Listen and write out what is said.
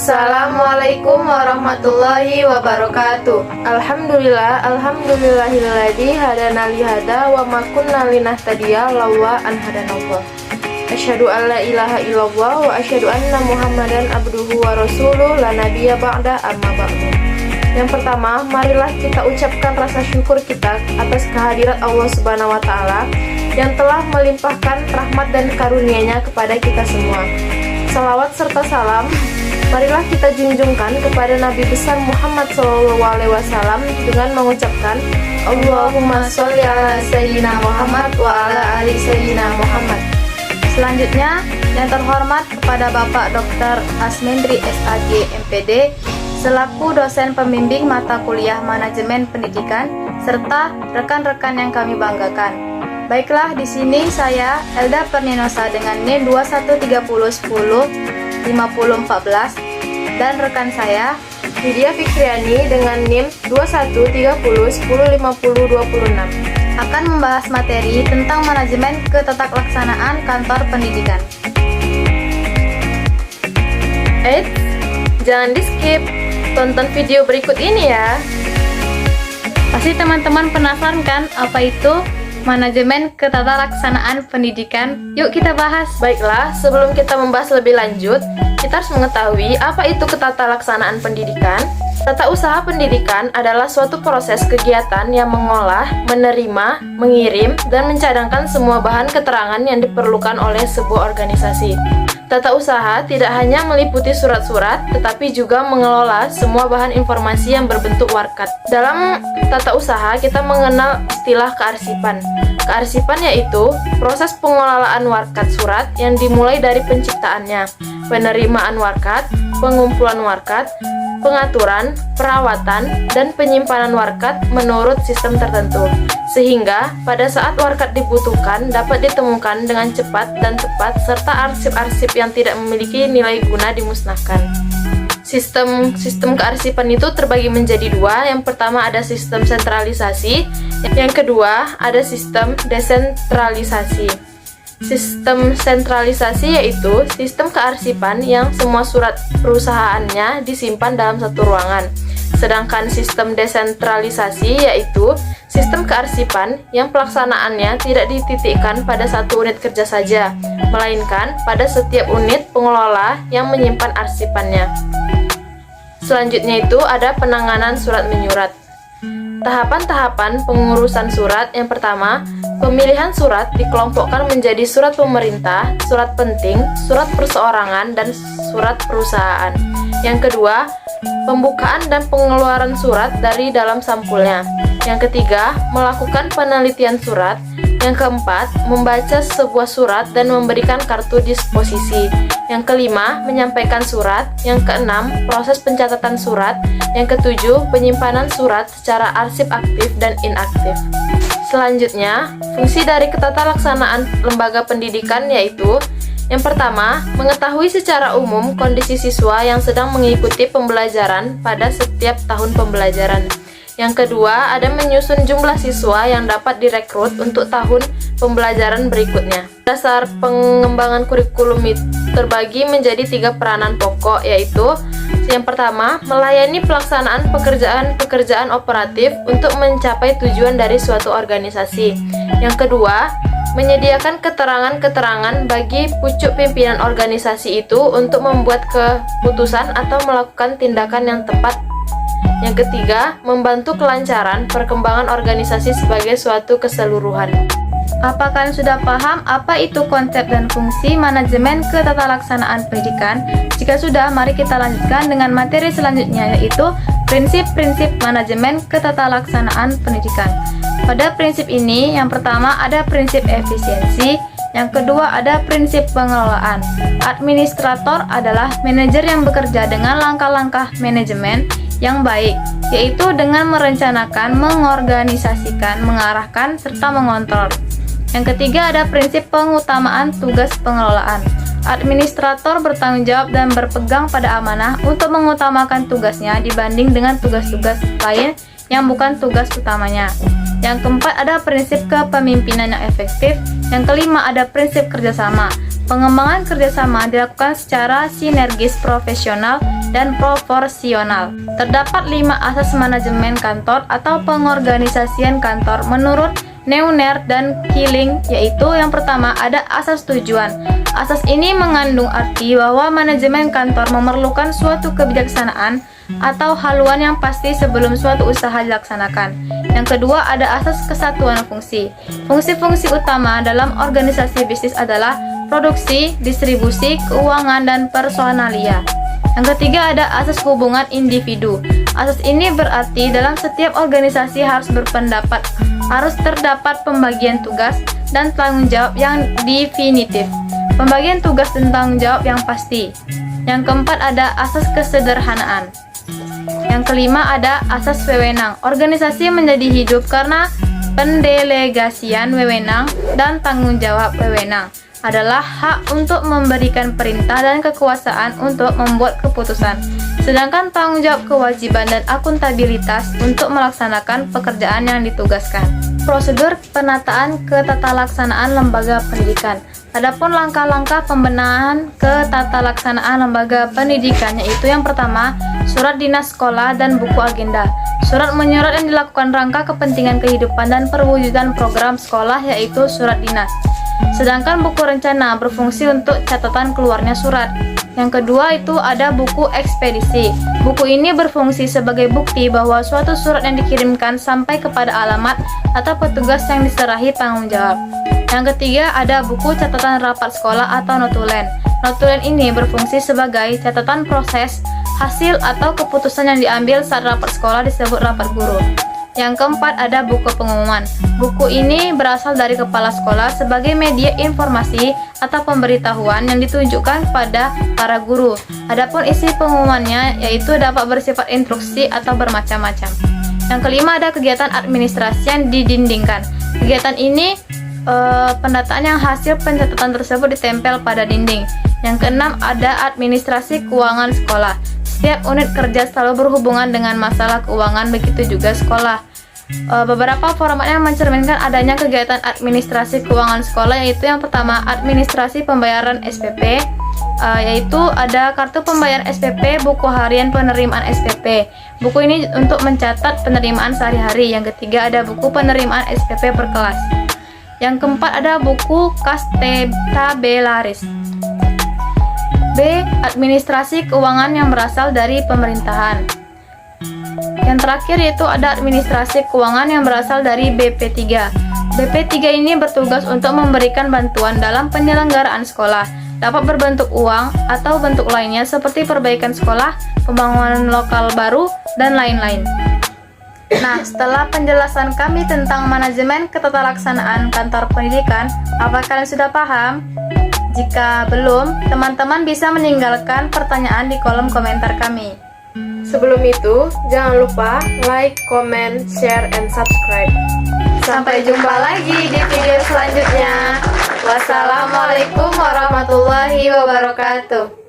Assalamualaikum warahmatullahi wabarakatuh. Alhamdulillahilladzi hadana li hada wa ma kunna linahtadiya laula an hadanallah. Asyhadu an la ilaha illallah wa asyhadu anna Muhammadan abduhu wa rasuluh la nabiyya ba'da amma ba'du. Yang pertama, marilah kita ucapkan rasa syukur kita atas kehadirat Allah Subhanahu wa taala yang telah melimpahkan rahmat dan karunia-Nya kepada kita semua. Salawat serta salam marilah kita junjungkan kepada Nabi besar Muhammad SAW dengan mengucapkan Allahumma sholli ala Sayyidina Muhammad wa ala ali Sayyidina Muhammad. Selanjutnya, yang terhormat kepada Bapak Dr. Asmendri SAG MPD selaku dosen pembimbing mata kuliah manajemen pendidikan serta rekan-rekan yang kami banggakan. Baiklah, di sini saya Elda Perninosa dengan NIM 2130105014 dan rekan saya Lydia Fikriani dengan NIM 2130105026 akan membahas materi tentang manajemen ketataklaksanaan kantor pendidikan. Jangan di-skip, tonton video berikut ini ya. Pasti teman-teman penasaran kan apa itu manajemen ketataklaksanaan pendidikan? Yuk kita bahas. Baiklah, sebelum kita membahas lebih lanjut, kita harus mengetahui apa itu ketataklaksanaan pendidikan. Tata usaha pendidikan adalah suatu proses kegiatan yang mengolah, menerima, mengirim, dan mencadangkan semua bahan keterangan yang diperlukan oleh sebuah organisasi. Tata usaha tidak hanya meliputi surat-surat, tetapi juga mengelola semua bahan informasi yang berbentuk warkat. Dalam tata usaha, kita mengenal istilah kearsipan. Kearsipan yaitu proses pengelolaan warkat surat yang dimulai dari penciptaannya, penerimaan warkat, pengumpulan warkat, pengaturan, perawatan, dan penyimpanan warkat menurut sistem tertentu, sehingga pada saat warkat dibutuhkan dapat ditemukan dengan cepat dan tepat, serta arsip-arsip yang tidak memiliki nilai guna dimusnahkan. Sistem kearsipan itu terbagi menjadi dua. Yang pertama ada sistem sentralisasi, yang kedua ada sistem desentralisasi. Sistem sentralisasi yaitu sistem kearsipan yang semua surat perusahaannya disimpan dalam satu ruangan. Sedangkan sistem desentralisasi yaitu sistem kearsipan yang pelaksanaannya tidak dititikkan pada satu unit kerja saja, melainkan pada setiap unit pengelola yang menyimpan arsipannya. Selanjutnya itu ada penanganan surat menyurat. Tahapan-tahapan pengurusan surat. Yang pertama, pemilihan surat dikelompokkan menjadi surat pemerintah, surat penting, surat perseorangan, dan surat perusahaan. Yang kedua, pembukaan dan pengeluaran surat dari dalam sampulnya. Yang ketiga, melakukan penelitian surat. Yang keempat, membaca sebuah surat dan memberikan kartu disposisi. Yang kelima, menyampaikan surat. Yang keenam, proses pencatatan surat. Yang ketujuh, penyimpanan surat secara arsip aktif dan inaktif. Selanjutnya, fungsi dari ketatalaksanaan lembaga pendidikan yaitu: yang pertama, mengetahui secara umum kondisi siswa yang sedang mengikuti pembelajaran pada setiap tahun pembelajaran. Yang kedua, ada menyusun jumlah siswa yang dapat direkrut untuk tahun pembelajaran berikutnya. Dasar pengembangan kurikulum itu terbagi menjadi 3 peranan pokok, yaitu: yang pertama, melayani pelaksanaan pekerjaan operatif untuk mencapai tujuan dari suatu organisasi. Yang kedua, menyediakan keterangan-keterangan bagi pucuk pimpinan organisasi itu untuk membuat keputusan atau melakukan tindakan yang tepat. Yang ketiga, membantu kelancaran perkembangan organisasi sebagai suatu keseluruhan. Apa kalian sudah paham apa itu konsep dan fungsi manajemen ketatalaksanaan pendidikan? Jika sudah, mari kita lanjutkan dengan materi selanjutnya, yaitu prinsip-prinsip manajemen ketatalaksanaan pendidikan. Pada prinsip ini, yang pertama ada prinsip efisiensi, yang kedua ada prinsip pengelolaan. Administrator adalah manajer yang bekerja dengan langkah-langkah manajemen yang baik, yaitu dengan merencanakan, mengorganisasikan, mengarahkan, serta mengontrol. Yang ketiga ada prinsip pengutamaan tugas pengelolaan. Administrator bertanggung jawab dan berpegang pada amanah untuk mengutamakan tugasnya dibanding dengan tugas-tugas lain yang bukan tugas utamanya. Yang keempat ada prinsip kepemimpinan yang efektif. Yang kelima ada prinsip kerjasama. Pengembangan kerjasama dilakukan secara sinergis, profesional, dan proporsional. Terdapat 5 asas manajemen kantor atau pengorganisasian kantor menurut Neuner dan Killing, yaitu yang pertama ada asas tujuan. Asas ini mengandung arti bahwa manajemen kantor memerlukan suatu kebijaksanaan atau haluan yang pasti sebelum suatu usaha dilaksanakan. Yang kedua ada asas kesatuan fungsi. Fungsi-fungsi utama dalam organisasi bisnis adalah produksi, distribusi, keuangan, dan personalia. Yang ketiga ada asas hubungan individu. Asas ini berarti dalam setiap organisasi harus terdapat pembagian tugas dan tanggung jawab yang definitif, pembagian tugas dan tanggung jawab yang pasti. Yang keempat ada asas kesederhanaan. Yang kelima ada asas wewenang. Organisasi menjadi hidup karena pendelegasian wewenang dan tanggung jawab. Wewenang adalah hak untuk memberikan perintah dan kekuasaan untuk membuat keputusan, sedangkan tanggung jawab kewajiban dan akuntabilitas untuk melaksanakan pekerjaan yang ditugaskan. Prosedur penataan ketatalaksanaan lembaga pendidikan. Adapun langkah-langkah pembenahan ketatalaksanaan lembaga pendidikan, yaitu yang pertama, surat dinas sekolah dan buku agenda. Surat menyurat yang dilakukan rangka kepentingan kehidupan dan perwujudan program sekolah, yaitu surat dinas. Sedangkan buku rencana berfungsi untuk catatan keluarnya surat. Yang kedua itu ada buku ekspedisi. Buku ini berfungsi sebagai bukti bahwa suatu surat yang dikirimkan sampai kepada alamat atau petugas yang diserahi tanggung jawab. Yang ketiga ada buku catatan rapat sekolah atau notulen. Notulen ini berfungsi sebagai catatan proses, hasil atau keputusan yang diambil saat rapat sekolah disebut rapat guru. Yang keempat ada buku pengumuman. Buku ini berasal dari kepala sekolah sebagai media informasi atau pemberitahuan yang ditujukan pada para guru. Adapun isi pengumumannya yaitu dapat bersifat instruksi atau bermacam-macam. Yang kelima ada kegiatan administrasi yang didindingkan. Kegiatan ini pendataan yang hasil pencatatan tersebut ditempel pada dinding. Yang keenam ada administrasi keuangan sekolah. Setiap unit kerja selalu berhubungan dengan masalah keuangan, begitu juga sekolah. Beberapa format yang mencerminkan adanya kegiatan administrasi keuangan sekolah yaitu yang pertama administrasi pembayaran SPP, yaitu ada kartu pembayaran SPP, buku harian penerimaan SPP. Buku ini untuk mencatat penerimaan sehari-hari. Yang ketiga ada buku penerimaan SPP per kelas. Yang keempat ada buku kas tabelaris. B. Administrasi keuangan yang berasal dari pemerintahan. Yang terakhir yaitu ada administrasi keuangan yang berasal dari BP3. BP3 ini bertugas untuk memberikan bantuan dalam penyelenggaraan sekolah. Dapat berbentuk uang atau bentuk lainnya seperti perbaikan sekolah, pembangunan lokal baru, dan lain-lain. Nah, setelah penjelasan kami tentang manajemen ketatalaksanaan kantor pendidikan, apa kalian sudah paham? Jika belum, teman-teman bisa meninggalkan pertanyaan di kolom komentar kami. Sebelum itu, jangan lupa like, comment, share, and subscribe. Sampai jumpa lagi di video selanjutnya. Wassalamualaikum warahmatullahi wabarakatuh.